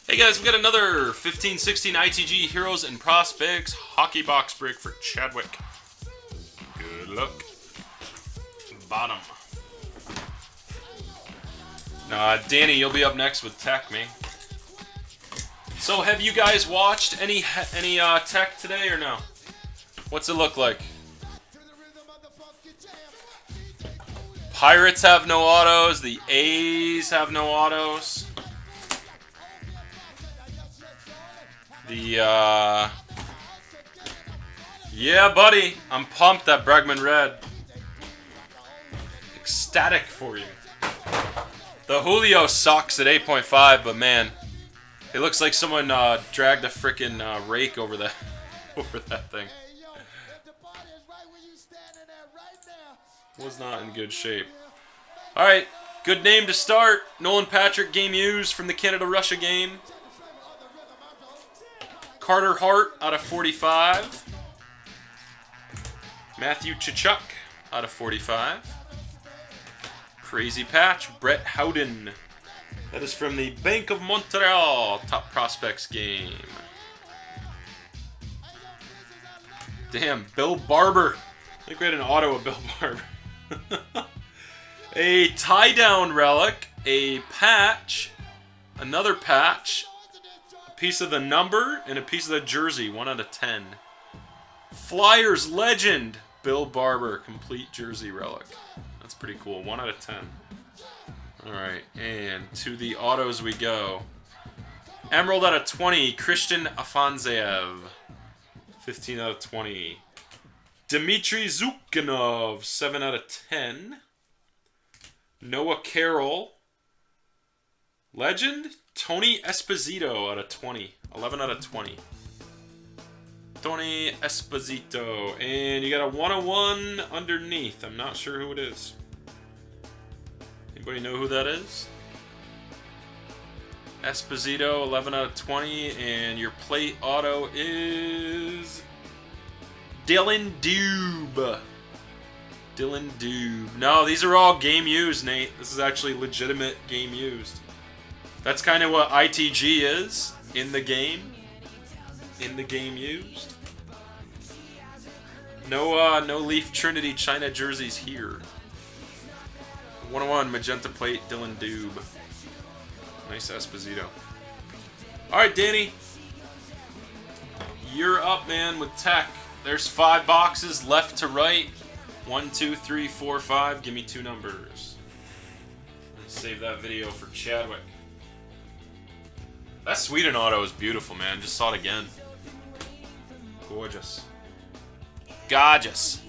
Hey guys, we got another 15-16 ITG Heroes and Prospects hockey box break for Chadwick. Good luck. Bottom. Danny, you'll be up next with Tech, me. So, have you guys watched any Tech today or no? What's it look like? Pirates have no autos. The A's have no autos. Yeah, buddy. I'm pumped that Bregman red. Ecstatic for you. The Julio sucks at 8.5, but man, it looks like someone dragged a freaking rake over that thing. Was not in good shape. All right, good name to start. Nolan Patrick, game used from the Canada-Russia game. Carter Hart out of 45. Matthew Tkachuk out of 45. Crazy patch, Brett Howden. That is from the Bank of Montreal Top Prospects game. Damn, Bill Barber. I think we had an auto of Bill Barber. A tie-down relic, a patch, another patch, a piece of the number, and a piece of the jersey, 1 out of 10. Flyers legend, Bill Barber, complete jersey relic. That's pretty cool, 1 out of 10. Alright, and to the autos we go. Emerald out of 20, Christian Afanasyev. 15 out of 20. Dmitry Zukhanov, 7 out of 10. Noah Carroll. Legend, Tony Esposito out of 20. 11 out of 20. Tony Esposito. And you got a 101 underneath. I'm not sure who it is. Anybody know who that is? Esposito, 11 out of 20. And your plate auto is Dylan Dube. Dylan Dube. No, these are all game used, Nate. This is actually legitimate game used. That's kind of what ITG is in the game. In the game used. No Leaf Trinity China jerseys here. 101 magenta plate Dylan Dube. Nice Esposito. All right, Danny. You're up, man, with Tech. There's 5 boxes left to right. 1, 2, 3, 4, 5. Give me 2 numbers. Let's save that video for Chadwick. That Sweden auto is beautiful, man. Just saw it again. Gorgeous. Gorgeous.